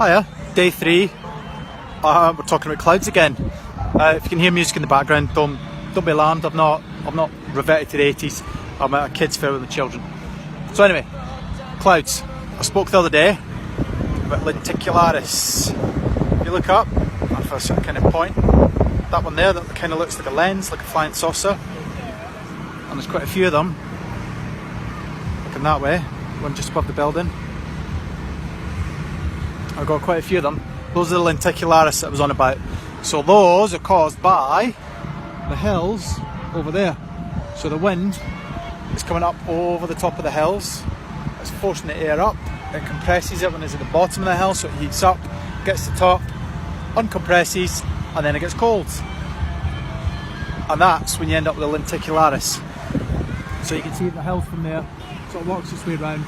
Hiya, day 3. We're talking about clouds again. If you can hear music in the background, don't be alarmed. I've not reverted to the 80s. I'm at a kids' fair with the children. So anyway, clouds. I spoke the other day about lenticularis. If you look up, if I sort of kind of point, that one there, that kind of looks like a lens, like a flying saucer. And there's quite a few of them. Looking that way, one just above the building. I've got quite a few of them. Those are the lenticularis that I was on about. So those are caused by the hills over there. So the wind is coming up over the top of the hills. It's forcing the air up. It compresses it when it's at the bottom of the hill, so it heats up, gets to the top, uncompresses, and then it gets cold. And that's when you end up with a lenticularis. So you can see the hills from there, sort of walks its way around,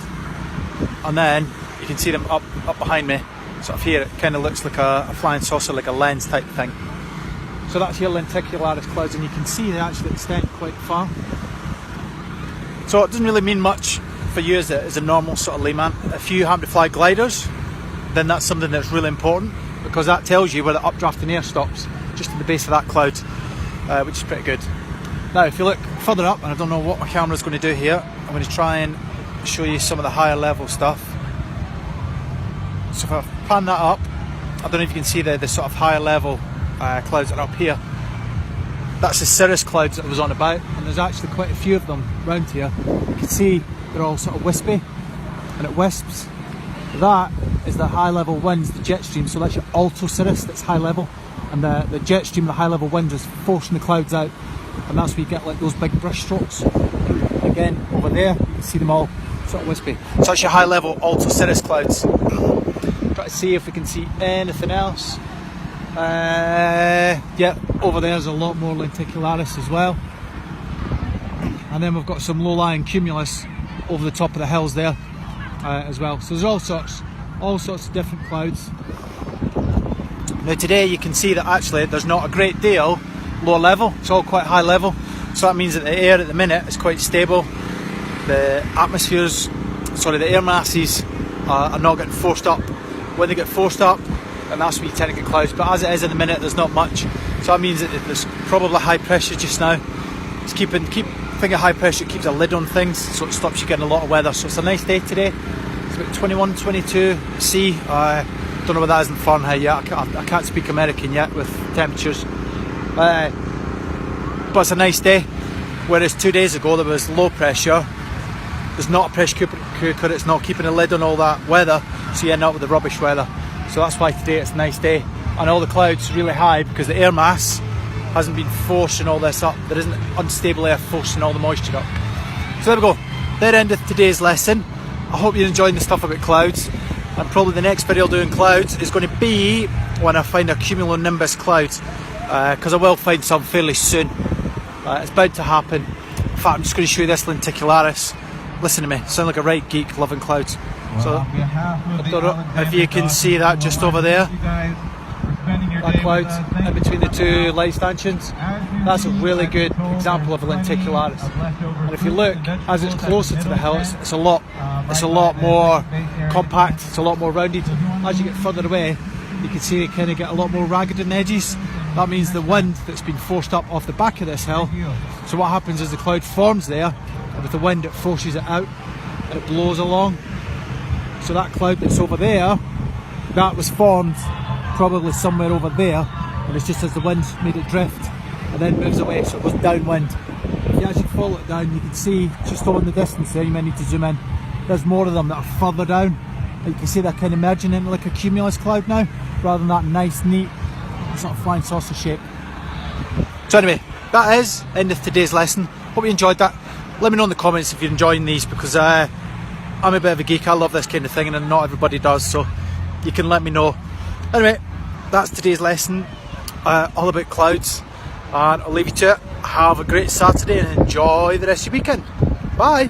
and then you can see them up behind me. Sort of here, it kind of looks like a flying saucer, like a lens type thing. So that's your lenticularis clouds, and you can see they actually extend quite far. So it doesn't really mean much for you as a normal sort of layman. If you happen to fly gliders, then that's something that's really important, because that tells you where the updrafting air stops, just at the base of that cloud, which is pretty good. Now if you look further up, and I don't know what my camera's going to do here, I'm going to try and show you some of the higher level stuff. So if I pan that up, I don't know if you can see the sort of higher level clouds that are up here. That's the cirrus clouds that I was on about, and there's actually quite a few of them around here. You can see they're all sort of wispy, and it wisps. That is the high level winds, the jet stream, so that's your alto cirrus, that's high level, and the jet stream, the high level wind is forcing the clouds out, and that's where you get like those big brush strokes. And again, over there, you can see them all sort of wispy. So that's your high level alto cirrus clouds. Try to see if we can see anything else. Yeah, over there's a lot more lenticularis as well, and then we've got some low-lying cumulus over the top of the hills there as well. So there's all sorts of different clouds. Now today you can see that actually there's not a great deal low level, it's all quite high level, so that means that the air at the minute is quite stable. The air masses are not getting forced up. When they get forced up, and that's when you tend to get clouds, but as it is in the minute there's not much, so that means that there's probably high pressure just now. It's keep thinking high pressure, it keeps a lid on things, so it stops you getting a lot of weather. So it's a nice day today. It's about 21, 22 C. I don't know what that is in Fahrenheit yet. I can't speak American yet with temperatures, but it's a nice day. Whereas 2 days ago there was low pressure, there's not a pressure cooker, it's not keeping a lid on all that weather, so you end up with the rubbish weather. So that's why today it's a nice day, and all the clouds are really high because the air mass hasn't been forcing all this up. There isn't unstable air forcing all the moisture up. So there we go, that ended today's lesson. I hope you're enjoying the stuff about clouds, and probably the next video doing clouds is going to be when I find a cumulonimbus cloud, because I will find some fairly soon. It's bound to happen. In fact, I'm just going to show you this lenticularis. Listen to me, sound like a right geek loving clouds. So I don't know if you can see that just over there, that cloud in between the two light stanchions. That's a really good example of a lenticularis. And if you look, as it's closer to the hill, it's a lot more compact, it's a lot more rounded. As you get further away, you can see it kind of get a lot more ragged in the edges. That means the wind that's been forced up off the back of this hill. So what happens is the cloud forms there, and with the wind it forces it out and it blows along. So that cloud that's over there, that was formed probably somewhere over there, and it's just as the wind made it drift and then moves away, so it goes downwind. If you actually follow it down, you can see just over in the distance there, you may need to zoom in, there's more of them that are further down. You can see they're kind of merging into like a cumulus cloud now, rather than that nice, neat sort of flying saucer shape. So anyway, that is the end of today's lesson. Hope you enjoyed that. Let me know in the comments if you're enjoying these, because I'm a bit of a geek, I love this kind of thing, and not everybody does, so you can let me know. Anyway, that's today's lesson, all about clouds, and I'll leave you to it. Have a great Saturday and enjoy the rest of your weekend. Bye!